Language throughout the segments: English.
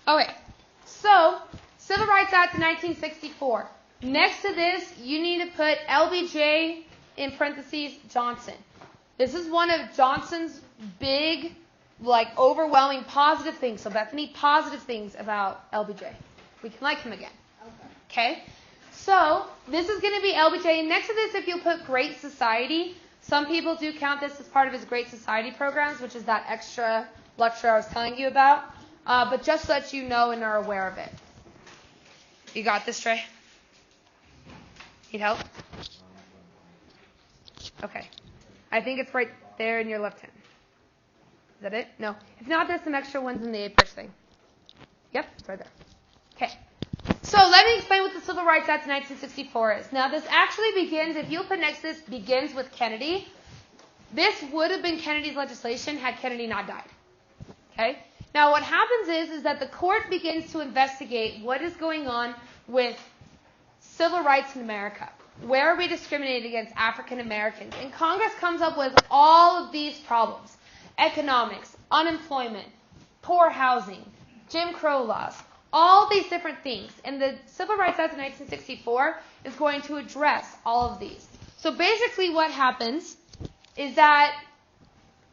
Okay, so Civil Rights Act of 1964. Next to this, you need to put LBJ in parentheses Johnson. This is one of Johnson's big, overwhelming positive things. So Bethany, positive things about LBJ. We can like him again. Okay? So this is going to be LBJ. Next to this, if you put Great Society, some people do count this as part of his Great Society programs, which is that extra lecture I was telling you about. But just so that you know and are aware of it. You got this, Trey? Need help? Okay. I think it's right there in your left hand. Is that it? No. If not, there's some extra ones in the A-push thing. Yep, it's right there. Okay. So let me explain what the Civil Rights Act of 1964 is. Now, this actually begins, if you put next to this, begins with Kennedy. This would have been Kennedy's legislation had Kennedy not died. Okay? Now, what happens is that the court begins to investigate what is going on with civil rights in America. Where are we discriminating against African Americans? And Congress comes up with all of these problems. Economics, unemployment, poor housing, Jim Crow laws, all these different things. And the Civil Rights Act of 1964 is going to address all of these. So basically what happens is that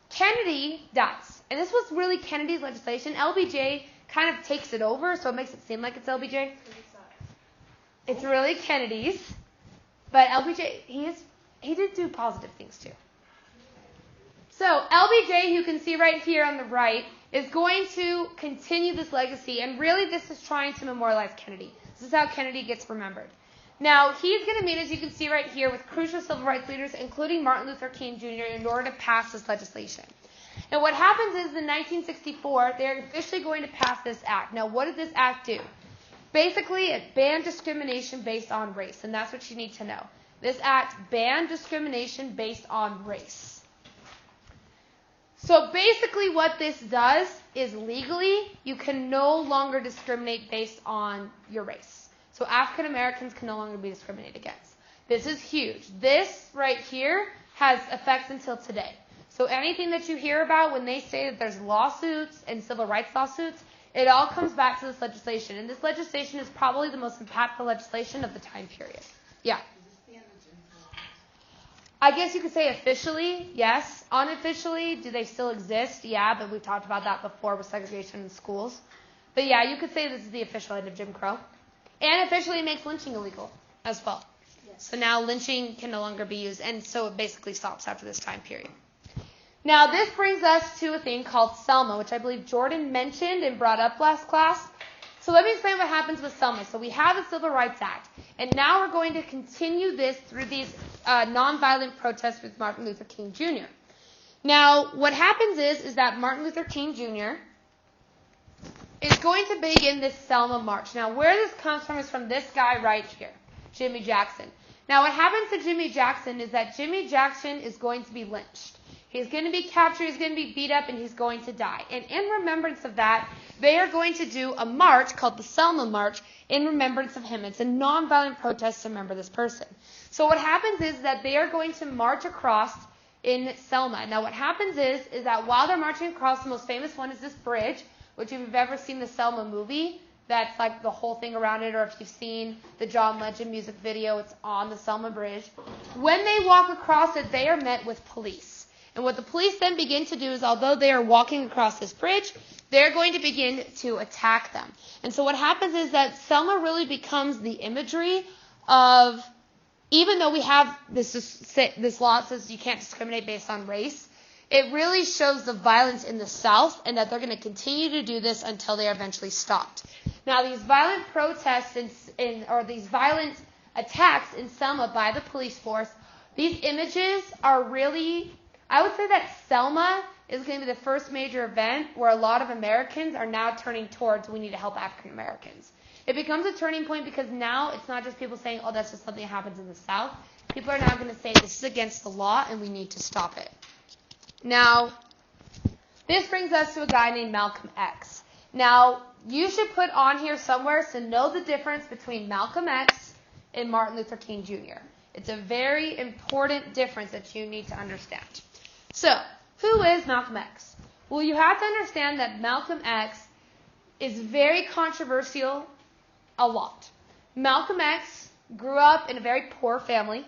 Kennedy dies. And this was really Kennedy's legislation. LBJ kind of takes it over, so it makes it seem like it's LBJ. It's really Kennedy's. But LBJ, he did do positive things too. So LBJ, you can see right here on the right, is going to continue this legacy. And really this is trying to memorialize Kennedy. This is how Kennedy gets remembered. Now, he's going to meet, as you can see right here, with crucial civil rights leaders, including Martin Luther King Jr., in order to pass this legislation. And what happens is in 1964, they're officially going to pass this act. Now, what did this act do? Basically, it banned discrimination based on race, and that's what you need to know. This act banned discrimination based on race. So basically what this does is legally, you can no longer discriminate based on your race. So African Americans can no longer be discriminated against. This is huge. This right here has effects until today. So anything that you hear about when they say that there's lawsuits and civil rights lawsuits, it all comes back to this legislation. And this legislation is probably the most impactful legislation of the time period. Yeah. I guess you could say officially, yes. Unofficially, do they still exist? Yeah, but we've talked about that before with segregation in schools. But yeah, you could say this is the official end of Jim Crow. And officially it makes lynching illegal as well. Yes. So now lynching can no longer be used, and so it basically stops after this time period. Now this brings us to a thing called Selma, which I believe Jordan mentioned and brought up last class. So let me explain what happens with Selma. So we have the Civil Rights Act, and now we're going to continue this through these nonviolent protests with Martin Luther King Jr. Now, what happens is that Martin Luther King Jr. is going to begin this Selma March. Now, where this comes from is from this guy right here, Jimmy Jackson. Now, what happens to Jimmy Jackson is that Jimmy Jackson is going to be lynched. He's going to be captured, he's going to be beat up, and he's going to die. And in remembrance of that, they are going to do a march called the Selma March in remembrance of him. It's a nonviolent protest to remember this person. So what happens is that they are going to march across in Selma. Now what happens is that while they're marching across, the most famous one is this bridge, which if you've ever seen the Selma movie, that's like the whole thing around it, or if you've seen the John Legend music video, it's on the Selma Bridge. When they walk across it, they are met with police. And what the police then begin to do is, although they are walking across this bridge, they're going to begin to attack them. And so what happens is that Selma really becomes the imagery of, even though we have this law that says you can't discriminate based on race, it really shows the violence in the South and that they're going to continue to do this until they are eventually stopped. Now, these violent protests or these violent attacks in Selma by the police force, these images are really, I would say that Selma is going to be the first major event where a lot of Americans are now turning towards, we need to help African Americans. It becomes a turning point because now it's not just people saying, oh, that's just something that happens in the South. People are now going to say this is against the law and we need to stop it. Now, this brings us to a guy named Malcolm X. Now, you should put on here somewhere to know the difference between Malcolm X and Martin Luther King Jr. It's a very important difference that you need to understand. So, who is Malcolm X? Well, you have to understand that Malcolm X is very controversial a lot. Malcolm X grew up in a very poor family.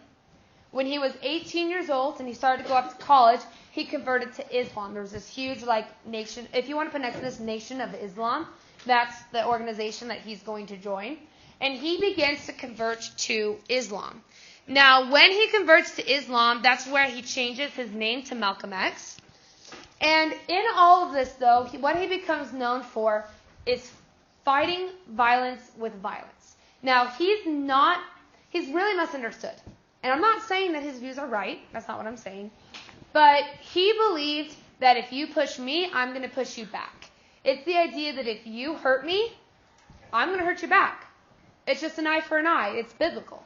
When he was 18 years old and he started to go off to college, he converted to Islam. There was this huge nation. If you want to put next to this, Nation of Islam, that's the organization that he's going to join. And he begins to convert to Islam. Now, when he converts to Islam, that's where he changes his name to Malcolm X. And in all of this, though, what he becomes known for is fighting violence with violence. Now, he's really misunderstood. And I'm not saying that his views are right. That's not what I'm saying. But he believed that if you push me, I'm going to push you back. It's the idea that if you hurt me, I'm going to hurt you back. It's just an eye for an eye. It's biblical.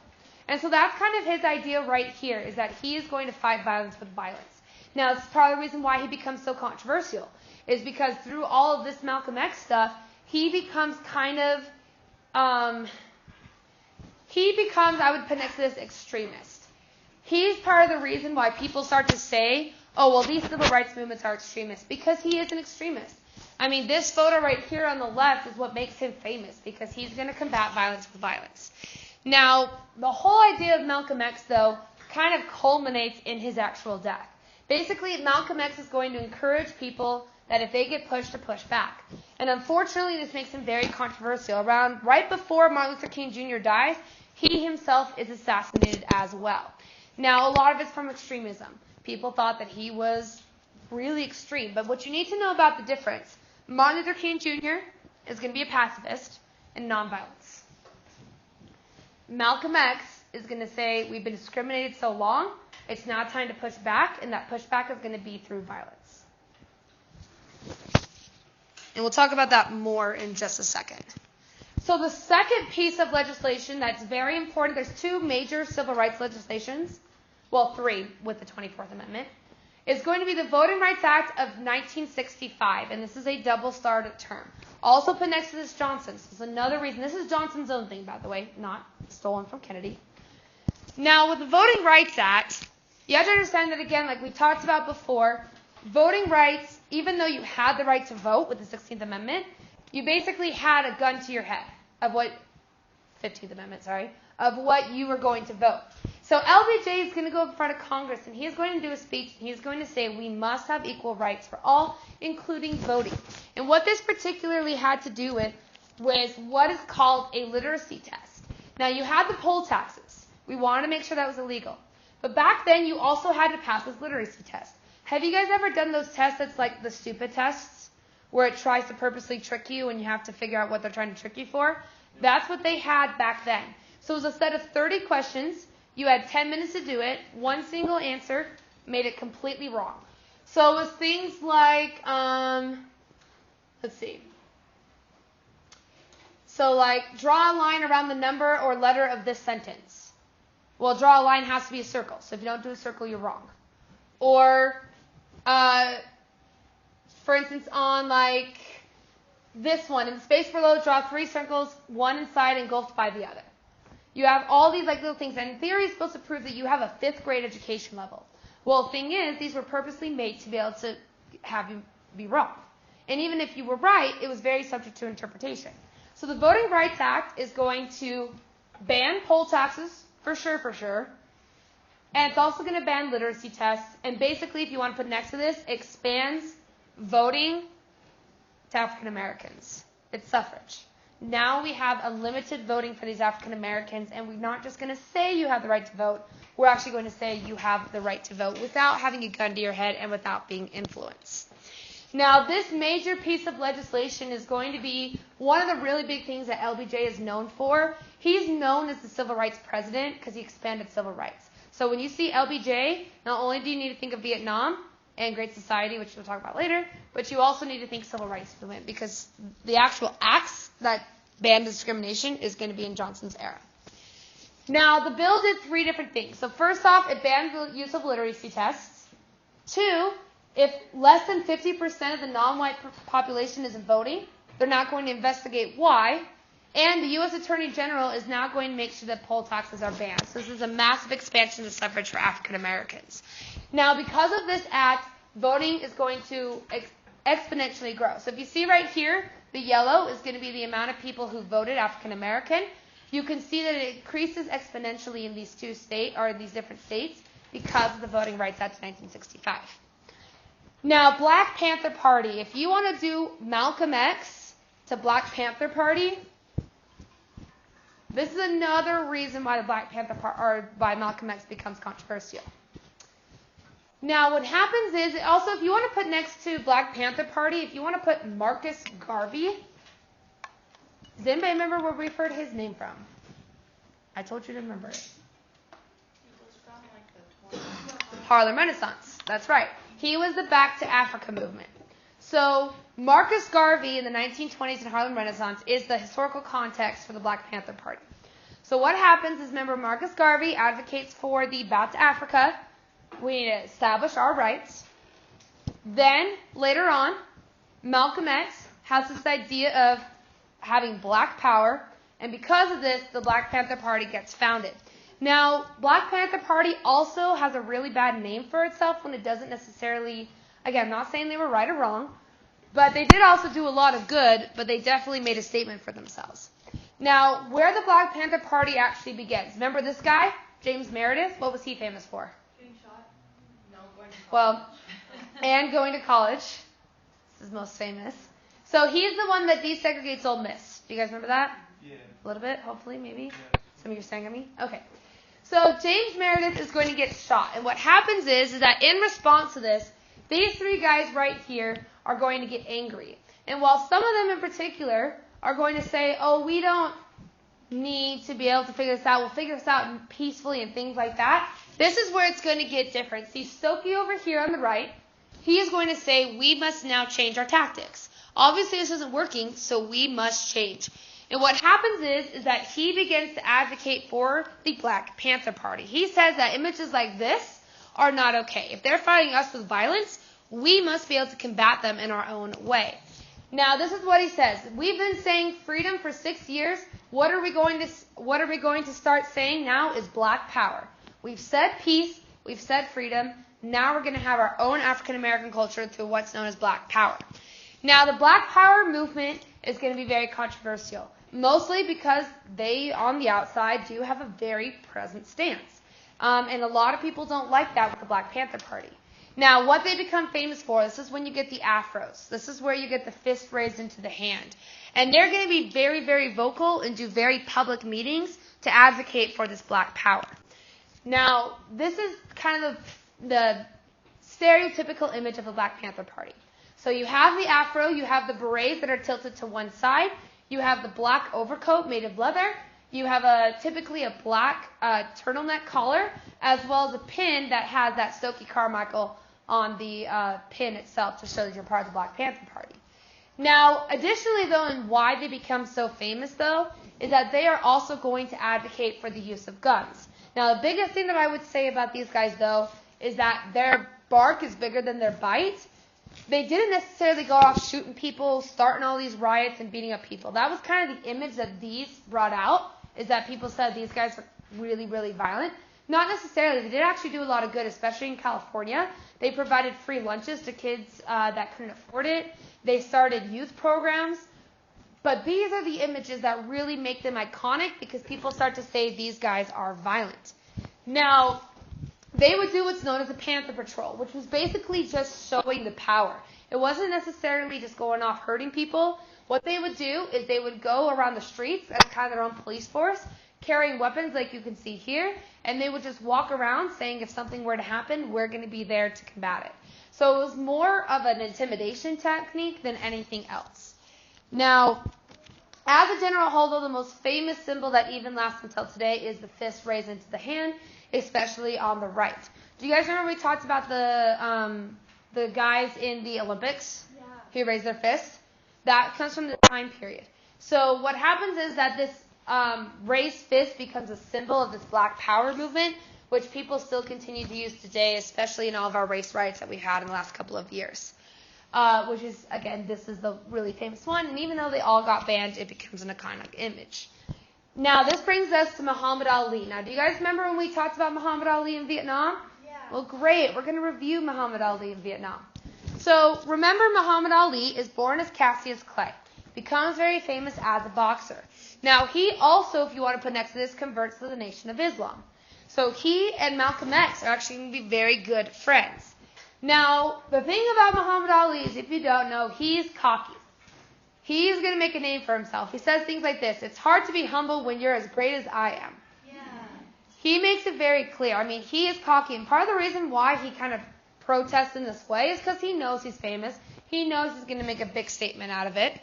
And so that's kind of his idea right here, is that he is going to fight violence with violence. Now, it's part of the reason why he becomes so controversial, is because through all of this Malcolm X stuff, he becomes, I would put next to this, extremist. He's part of the reason why people start to say, oh, well, these civil rights movements are extremist, because he is an extremist. I mean, this photo right here on the left is what makes him famous, because he's going to combat violence with violence. Now, the whole idea of Malcolm X, though, kind of culminates in his actual death. Basically, Malcolm X is going to encourage people that if they get pushed, to push back. And unfortunately, this makes him very controversial. Right before Martin Luther King Jr. dies, he himself is assassinated as well. Now, a lot of it's from extremism. People thought that he was really extreme. But what you need to know about the difference, Martin Luther King Jr. is going to be a pacifist and nonviolence. Malcolm X is going to say, we've been discriminated so long, it's now time to push back, and that pushback is going to be through violence. And we'll talk about that more in just a second. So the second piece of legislation that's very important, there's two major civil rights legislations, well, three with the 24th Amendment, is going to be the Voting Rights Act of 1965, and this is a double-starred term. Also put next to this Johnson. This is another reason. This is Johnson's own thing, by the way, not stolen from Kennedy. Now, with the Voting Rights Act, you have to understand that, again, like we talked about before, voting rights, even though you had the right to vote with the 16th Amendment, you basically had a gun to your head of what, 15th Amendment, sorry, of what you were going to vote. So LBJ is going to go in front of Congress, and he is going to do a speech, and he is going to say we must have equal rights for all, including voting. And what this particularly had to do with was what is called a literacy test. Now, you had the poll taxes. We wanted to make sure that was illegal. But back then, you also had to pass this literacy test. Have you guys ever done those tests that's like the stupid tests, where it tries to purposely trick you and you have to figure out what they're trying to trick you for? That's what they had back then. So it was a set of 30 questions. You had 10 minutes to do it. One single answer made it completely wrong. So it was things like, let's see. So like, draw a line around the number or letter of this sentence. Well, draw a line has to be a circle. So if you don't do a circle, you're wrong. Or, for instance, on like this one, in the space below, draw 3 circles, one inside engulfed by the other. You have all these like little things, and in theory, it's supposed to prove that you have a 5th grade education level. Well, the thing is, these were purposely made to be able to have you be wrong. And even if you were right, it was very subject to interpretation. So the Voting Rights Act is going to ban poll taxes, for sure. And it's also going to ban literacy tests. And basically, if you want to put next to this, expands voting to African Americans. It's suffrage. Now we have unlimited voting for these African Americans, and we're not just going to say you have the right to vote. We're actually going to say you have the right to vote without having a gun to your head and without being influenced. Now, this major piece of legislation is going to be one of the really big things that LBJ is known for. He's known as the civil rights president because he expanded civil rights. So when you see LBJ, not only do you need to think of Vietnam and Great Society, which we'll talk about later, but you also need to think civil rights movement, because the actual acts that ban discrimination is going to be in Johnson's era. Now, the bill did 3 different things. So first off, it banned the use of literacy tests. 2, if less than 50% of the non-white population isn't voting, they're not going to investigate why. And the U.S. Attorney General is now going to make sure that poll taxes are banned. So this is a massive expansion of suffrage for African Americans. Now, because of this act, voting is going to exponentially grow. So if you see right here, The yellow is going to be the amount of people who voted African American. You can see that it increases exponentially in these these different states because of the Voting Rights Act of 1965. Now, Black Panther Party. If you want to do Malcolm X to Black Panther Party, this is another reason why the Black Panther or why Malcolm X becomes controversial. Now, what happens is, also, if you want to put next to Black Panther Party, if you want to put Marcus Garvey, does anybody remember where we've heard his name from? I told you to remember it. It was from the Harlem Renaissance. That's right. He was the Back to Africa movement. So Marcus Garvey in the 1920s and Harlem Renaissance is the historical context for the Black Panther Party. So what happens is, remember, Marcus Garvey advocates for the Back to Africa. We need to establish our rights. Then, later on, Malcolm X has this idea of having black power, and because of this, the Black Panther Party gets founded. Now, Black Panther Party also has a really bad name for itself when it doesn't necessarily, again, I'm not saying they were right or wrong, but they did also do a lot of good, but they definitely made a statement for themselves. Now, where the Black Panther Party actually begins, remember this guy, James Meredith? What was he famous for? Getting shot? No, going to college. Well, and going to college. This is most famous. So he's the one that desegregates Ole Miss. Do you guys remember that? Yeah. A little bit, hopefully, maybe? Yeah. Some of you are staring at me? Okay. So James Meredith is going to get shot. And what happens is that in response to this, these three guys right here are going to get angry. And while some of them in particular are going to say, oh, we don't need to be able to figure this out. We'll figure this out peacefully and things like that. This is where it's going to get different. See, Stokey over here on the right, he is going to say, we must now change our tactics. Obviously, this isn't working, so we must change. And what happens is that he begins to advocate for the Black Panther Party. He says that images like this are not okay. If they're fighting us with violence, we must be able to combat them in our own way. Now, this is what he says. We've been saying freedom for 6 years. What are we going to start saying now is black power. We've said peace. We've said freedom. Now we're going to have our own African American culture through what's known as black power. Now, the black power movement is going to be very controversial, mostly because they, on the outside, do have a very present stance. And a lot of people don't like that with the Black Panther Party. Now, what they become famous for, this is when you get the afros. This is where you get the fist raised into the hand. And they're going to be very, very vocal and do very public meetings to advocate for this black power. Now, this is kind of the stereotypical image of the Black Panther Party. So you have the afro, you have the berets that are tilted to one side, you have the black overcoat made of leather, you have typically a black turtleneck collar, as well as a pin that has that Stokey Carmichael on the pin itself to show that you're part of the Black Panther Party. Now, additionally, though, and why they become so famous, though, is that they are also going to advocate for the use of guns. Now, the biggest thing that I would say about these guys, though, is that their bark is bigger than their bite. They didn't necessarily go off shooting people, starting all these riots and beating up people. That was kind of the image that these brought out, is that people said these guys are really, really violent. Not necessarily. They did actually do a lot of good, especially in California. They provided free lunches to kids that couldn't afford it. They started youth programs. But these are the images that really make them iconic because people start to say these guys are violent. Now, they would do what's known as a Panther Patrol, which was basically just showing the power. It wasn't necessarily just going off hurting people. What they would do is they would go around the streets as kind of their own police force, carrying weapons like you can see here, and they would just walk around saying if something were to happen, we're going to be there to combat it. So it was more of an intimidation technique than anything else. Now, as a general whole, though, the most famous symbol that even lasts until today is the fist raised into the hand, especially on the right. Do you guys remember we talked about the guys in the Olympics who raised their fists? That comes from the time period. So what happens is that this raised fist becomes a symbol of this black power movement, which people still continue to use today, especially in all of our race riots that we've had in the last couple of years. Which is, again, this is the really famous one. And even though they all got banned, it becomes an iconic image. Now, this brings us to Muhammad Ali. Now, do you guys remember when we talked about Muhammad Ali in Vietnam? Yeah. Well, great. We're going to review Muhammad Ali in Vietnam. So, remember, Muhammad Ali is born as Cassius Clay. becomes very famous as a boxer. Now, he also, if you want to put next to this, converts to the Nation of Islam. So he and Malcolm X are actually going to be very good friends. Now, the thing about Muhammad Ali is, if you don't know, he's cocky. He's going to make a name for himself. He says things like this: it's hard to be humble when you're as great as I am. Yeah. He makes it very clear. I mean, he is cocky, and part of the reason why he kind of protests in this way is because he knows he's famous. He knows he's going to make a big statement out of it.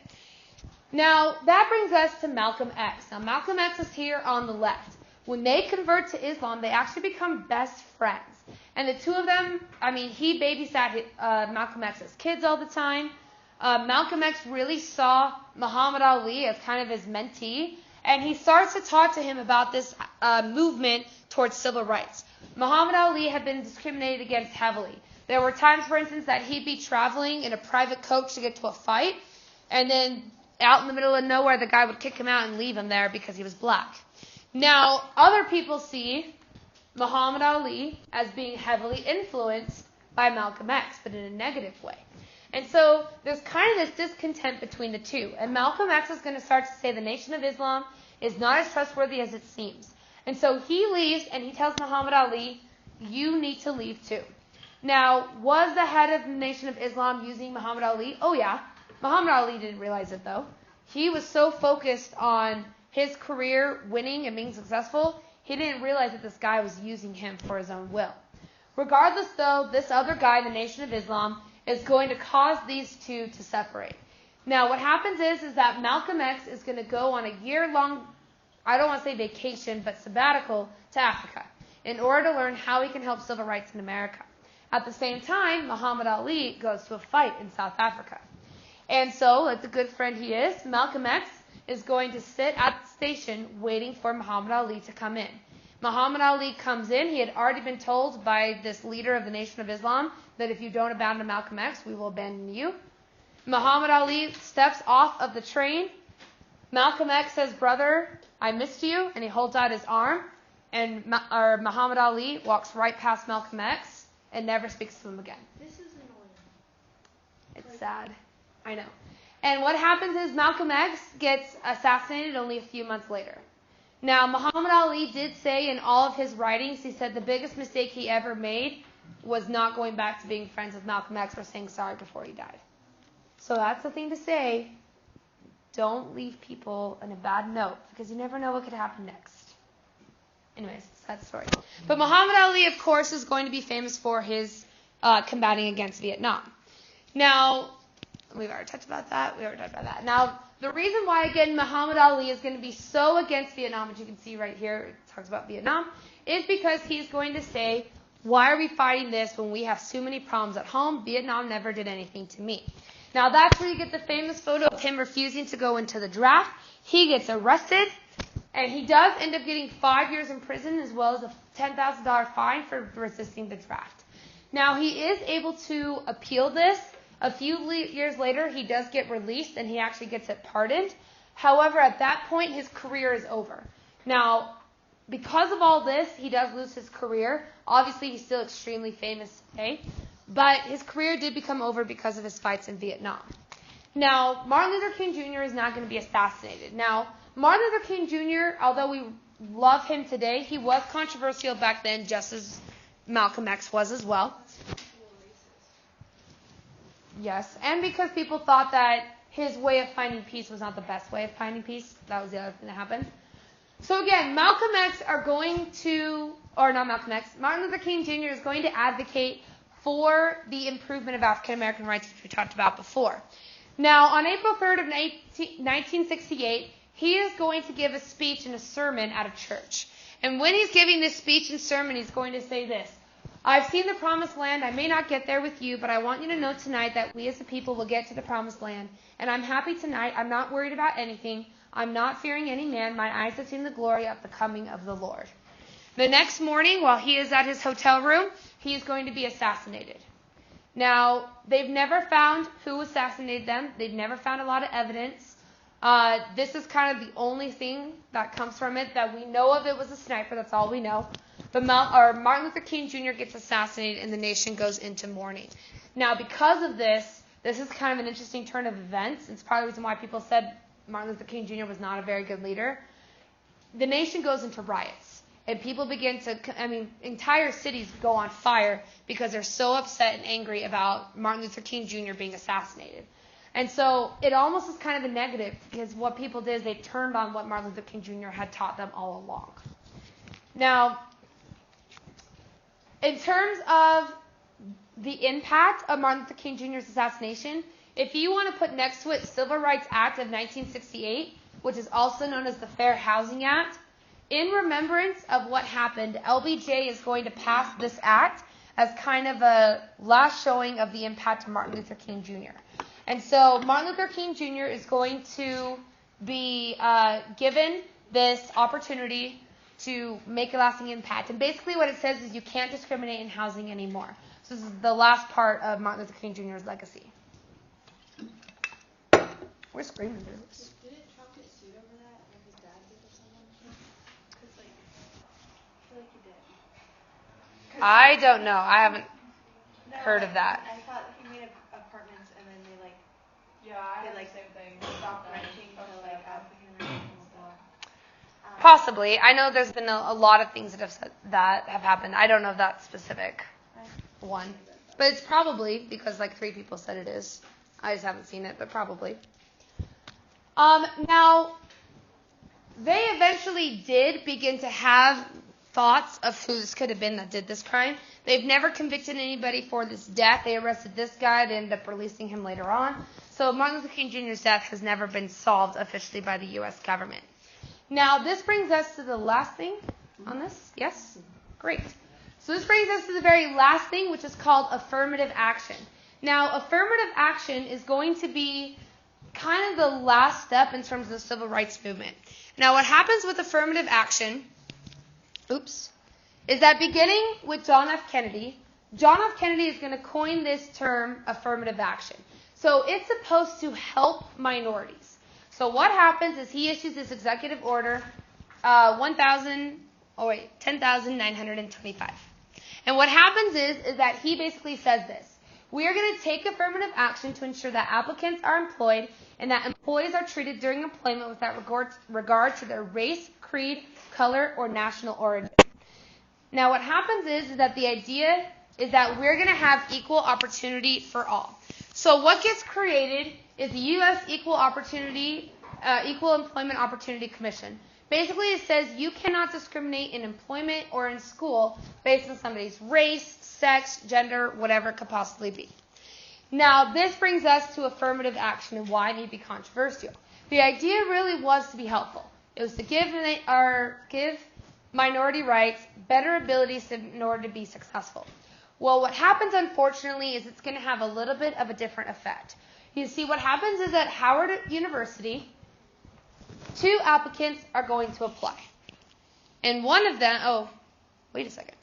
Now, that brings us to Malcolm X. Now, Malcolm X is here on the left. When they convert to Islam, they actually become best friends. And the two of them, I mean, he babysat Malcolm X's kids all the time. Malcolm X really saw Muhammad Ali as kind of his mentee, and he starts to talk to him about this movement towards civil rights. Muhammad Ali had been discriminated against heavily. There were times, for instance, that he'd be traveling in a private coach to get to a fight, and then out in the middle of nowhere, the guy would kick him out and leave him there because he was black. Now, other people see Muhammad Ali as being heavily influenced by Malcolm X, but in a negative way. And so there's kind of this discontent between the two. And Malcolm X is going to start to say the Nation of Islam is not as trustworthy as it seems. And so he leaves and he tells Muhammad Ali, you need to leave too. Now, was the head of the Nation of Islam using Muhammad Ali? Oh yeah. Muhammad Ali didn't realize it though. He was so focused on his career winning and being successful, he didn't realize that this guy was using him for his own will. Regardless though, this other guy, the Nation of Islam, is going to cause these two to separate. Now, what happens is that Malcolm X is going to go on a year-long, I don't want to say vacation, but sabbatical to Africa in order to learn how he can help civil rights in America. At the same time, Muhammad Ali goes to a fight in South Africa. And so, like the good friend he is, Malcolm X is going to sit at the station waiting for Muhammad Ali to come in. Muhammad Ali comes in. He had already been told by this leader of the Nation of Islam that if you don't abandon Malcolm X, we will abandon you. Muhammad Ali steps off of the train. Malcolm X says, brother, I missed you, and he holds out his arm. And Muhammad Ali walks right past Malcolm X and never speaks to him again. This is annoying. It's sad. I know. And what happens is Malcolm X gets assassinated only a few months later. Now, Muhammad Ali did say in all of his writings, he said the biggest mistake he ever made was not going back to being friends with Malcolm X or saying sorry before he died. So that's the thing to say. Don't leave people on a bad note, because you never know what could happen next. Anyways, that's the story. But Muhammad Ali, of course, is going to be famous for his combating against Vietnam. Now, we've already talked about that. Now, the reason why, again, Muhammad Ali is going to be so against Vietnam, which you can see right here, it talks about Vietnam, is because he's going to say, why are we fighting this when we have so many problems at home? Vietnam never did anything to me. Now, that's where you get the famous photo of him refusing to go into the draft. He gets arrested, and he does end up getting 5 years in prison as well as a $10,000 fine for resisting the draft. Now, he is able to appeal this. A few years later, he does get released, and he actually gets it pardoned. However, at that point, his career is over. Now, because of all this, he does lose his career. Obviously, he's still extremely famous today, but his career did become over because of his fights in Vietnam. Now, Martin Luther King Jr. is not going to be assassinated. Now, Martin Luther King Jr., although we love him today, he was controversial back then, just as Malcolm X was as well. Yes, and because people thought that his way of finding peace was not the best way of finding peace. That was the other thing that happened. So again, Martin Luther King Jr. is going to advocate for the improvement of African American rights, which we talked about before. Now, on April 3rd of 1968, he is going to give a speech and a sermon at a church. And when he's giving this speech and sermon, he's going to say this: I've seen the promised land. I may not get there with you, but I want you to know tonight that we as a people will get to the promised land. And I'm happy tonight. I'm not worried about anything. I'm not fearing any man. My eyes have seen the glory of the coming of the Lord. The next morning, while he is at his hotel room, he is going to be assassinated. Now, they've never found who assassinated them. They've never found a lot of evidence. This is kind of the only thing that comes from it that we know of. It was a sniper. That's all we know. But Martin Luther King Jr. gets assassinated and the nation goes into mourning. Now, because of this, This is kind of an interesting turn of events. It's part of the reason why people said Martin Luther King Jr. was not a very good leader. The nation goes into riots. And people begin to, entire cities go on fire because they're so upset and angry about Martin Luther King Jr. being assassinated. And so it almost is kind of a negative because what people did is they turned on what Martin Luther King Jr. had taught them all along. Now, in terms of the impact of Martin Luther King Jr.'s assassination, if you want to put next to it Civil Rights Act of 1968, which is also known as the Fair Housing Act, in remembrance of what happened, LBJ is going to pass this act as kind of a last showing of the impact of Martin Luther King Jr. And so Martin Luther King Jr. is going to be given this opportunity to make a lasting impact. And basically what it says is you can't discriminate in housing anymore. So this is the last part of Martin Luther King Jr.'s legacy. We're screaming through this. Didn't Trump get sued over that? Like his dad did or something? Because, I feel like he did. I don't know. I haven't heard of that. I thought he made apartments and then they same thing. Stopped renting to African Americans stuff. Possibly. I know there's been a lot of things that have happened. I don't know that specific one. But it's probably because 3 people said it is. I just haven't seen it, but probably. Now, they eventually did begin to have thoughts of who this could have been that did this crime. They've never convicted anybody for this death. They arrested this guy. They ended up releasing him later on. So Martin Luther King Jr.'s death has never been solved officially by the U.S. government. Now, this brings us to the last thing on this. Yes? Great. So this brings us to the very last thing, which is called affirmative action. Now, affirmative action is going to be kind of the last step in terms of the civil rights movement. Now, what happens with affirmative action, is that beginning with John F. Kennedy is going to coin this term affirmative action. So it's supposed to help minorities. So what happens is he issues this executive order, 10,925. And what happens is that he basically says this. We are going to take affirmative action to ensure that applicants are employed and that employees are treated during employment without regard to their race, creed, color, or national origin. Now what happens is that the idea is that we're going to have equal opportunity for all. So what gets created is the U.S. Equal Employment Opportunity Commission. Basically it says you cannot discriminate in employment or in school based on somebody's race, sex, gender, whatever it could possibly be. Now, this brings us to affirmative action and why it need to be controversial. The idea really was to be helpful. It was to give minority rights better abilities in order to be successful. Well, what happens, unfortunately, is it's going to have a little bit of a different effect. You see, what happens is at Howard University, 2 applicants are going to apply. And one of them, wait a second.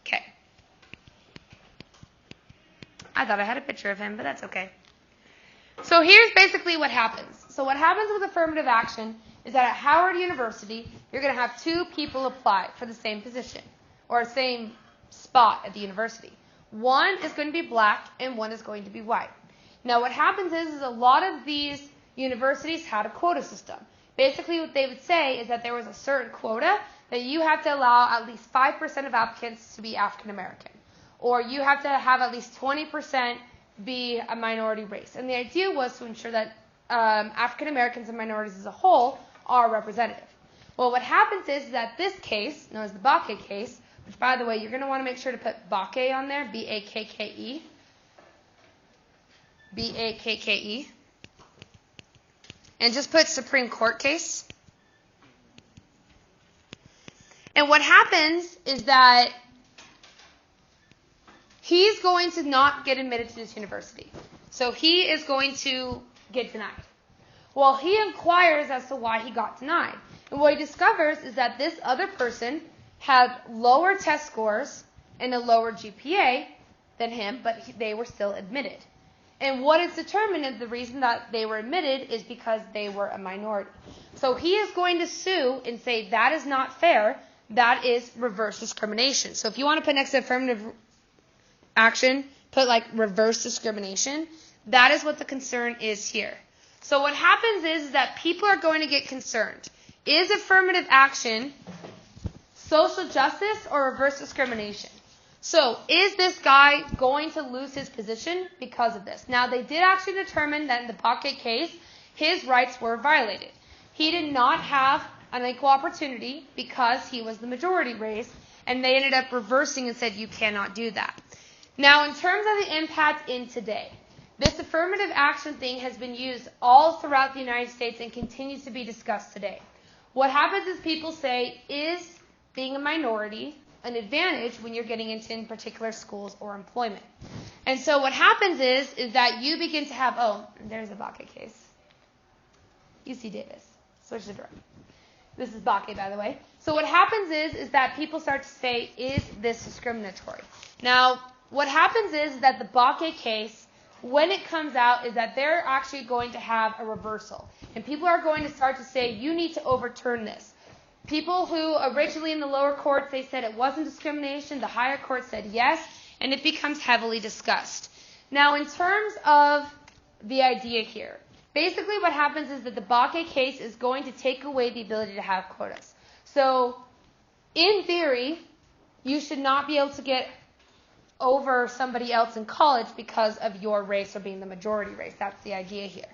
Okay. I thought I had a picture of him, but that's okay. So here's basically what happens. So what happens with affirmative action is that at Howard University, you're going to have 2 people apply for the same position or same spot at the university. One is going to be black and one is going to be white. Now what happens is a lot of these universities had a quota system. Basically what they would say is that there was a certain quota that you have to allow at least 5% of applicants to be African American. Or you have to have at least 20% be a minority race. And the idea was to ensure that African Americans and minorities as a whole are representative. Well, what happens is that this case, known as the Bakke case, which by the way, you're going to want to make sure to put Bakke on there, B-A-K-K-E. B-A-K-K-E. And just put Supreme Court case. And what happens is that he's going to not get admitted to this university. So he is going to get denied. Well, he inquires as to why he got denied. And what he discovers is that this other person had lower test scores and a lower GPA than him, but they were still admitted. And what is determined is the reason that they were admitted is because they were a minority. So he is going to sue and say that is not fair. That is reverse discrimination. So if you want to put next to affirmative action, put like reverse discrimination. That is what the concern is here. So what happens is that people are going to get concerned. Is affirmative action social justice or reverse discrimination? So is this guy going to lose his position because of this? Now, they did actually determine that in the Bakke case, his rights were violated. He did not have an equal opportunity because he was the majority race, and they ended up reversing and said you cannot do that. Now, in terms of the impact in today, this affirmative action thing has been used all throughout the United States and continues to be discussed today. What happens is people say, is being a minority an advantage when you're getting into in particular schools or employment? And so what happens is that you begin to have, there's a Bakke case. UC Davis. Switch the direction. This is Bakke, by the way. So what happens is that people start to say, is this discriminatory? Now, what happens is that the Bakke case, when it comes out, is that they're actually going to have a reversal. And people are going to start to say, you need to overturn this. People who originally in the lower courts, they said it wasn't discrimination. The higher court said yes, and it becomes heavily discussed. Now, in terms of the idea here, basically what happens is that the Bakke case is going to take away the ability to have quotas. So, in theory, you should not be able to get over somebody else in college because of your race or being the majority race. That's the idea here.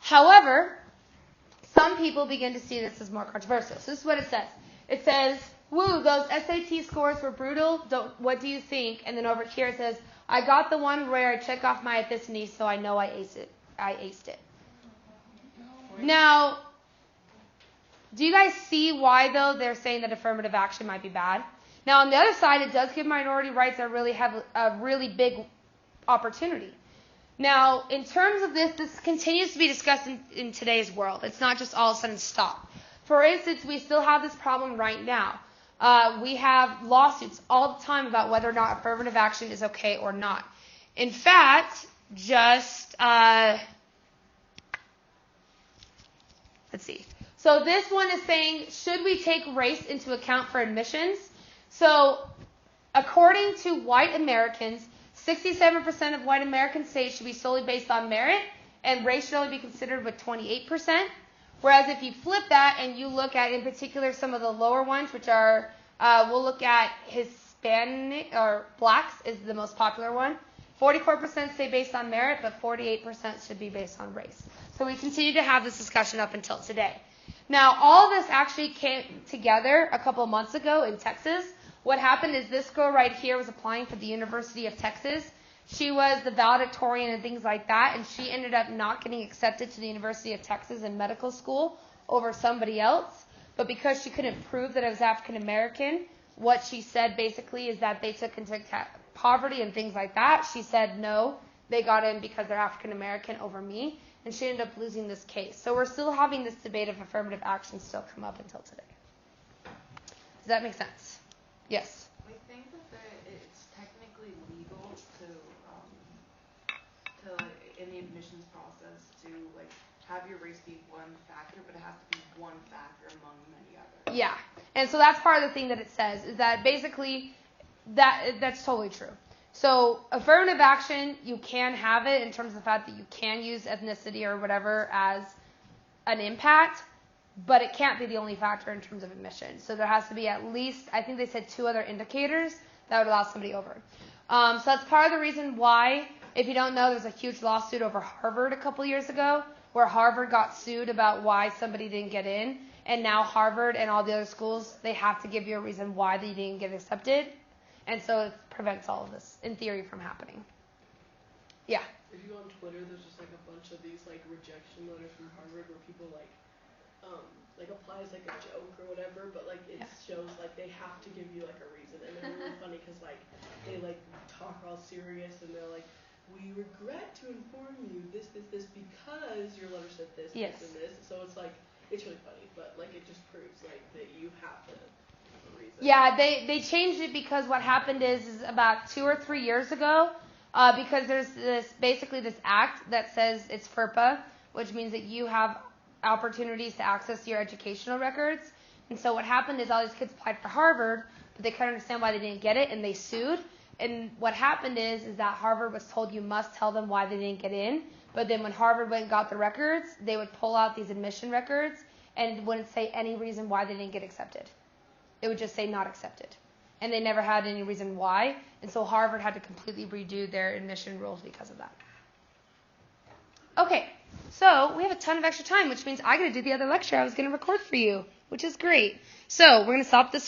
However, some people begin to see this as more controversial. So this is what it says. It says, woo, those SAT scores were brutal. What do you think? And then over here it says, I got the one where I check off my ethnicity, so I know I aced it. Now, do you guys see why, though, they're saying that affirmative action might be bad? Now, on the other side, it does give minority rights a really big opportunity. Now, in terms of this continues to be discussed in today's world. It's not just all of a sudden stopped. For instance, we still have this problem right now. We have lawsuits all the time about whether or not affirmative action is okay or not. In fact, let's see. So this one is saying, should we take race into account for admissions? So, according to white Americans, 67% of white Americans say it should be solely based on merit, and race should only be considered with 28%. Whereas if you flip that and you look at, in particular, some of the lower ones, which are, we'll look at Hispanic, or blacks is the most popular one. 44% say based on merit, but 48% should be based on race. So we continue to have this discussion up until today. Now, all this actually came together a couple of months ago in Texas. What happened is this girl right here was applying for the University of Texas. She was the valedictorian and things like that, and she ended up not getting accepted to the University of Texas in medical school over somebody else. But because she couldn't prove that it was African American, what she said basically is that they took into account poverty and things like that. She said no, they got in because they're African American over me, and she ended up losing this case. So we're still having this debate of affirmative action still come up until today. Does that make sense? Yes. I think that it's technically legal to in the admissions process to have your race be one factor, but it has to be one factor among many others. Yeah, and so that's part of the thing that it says is that basically that's totally true. So affirmative action, you can have it in terms of the fact that you can use ethnicity or whatever as an impact, but it can't be the only factor in terms of admission. So there has to be at least, I think they said 2 other indicators that would allow somebody over. So that's part of the reason why, if you don't know, there's a huge lawsuit over Harvard a couple years ago where Harvard got sued about why somebody didn't get in. And now Harvard and all the other schools, they have to give you a reason why they didn't get accepted. And so it prevents all of this, in theory, from happening. Yeah. If you go on Twitter, there's just a bunch of these rejection letters from Harvard where people apply as a joke or whatever, but it shows they have to give you a reason, and they're really funny because they talk all serious and they're we regret to inform you this because your letter said this, yes. this, and this. So it's it's really funny, but it just proves that you have to. Yeah, they changed it because what happened is about 2 or 3 years ago, because there's this act that says it's FERPA, which means that you have opportunities to access your educational records. And so what happened is all these kids applied for Harvard, but they couldn't understand why they didn't get it, and they sued. And what happened is that Harvard was told you must tell them why they didn't get in. But then when Harvard went and got the records, they would pull out these admission records and wouldn't say any reason why they didn't get accepted. It would just say not accepted. And they never had any reason why. And so Harvard had to completely redo their admission rules because of that. Okay, so we have a ton of extra time, which means I got to do the other lecture I was going to record for you, which is great. So we're going to stop this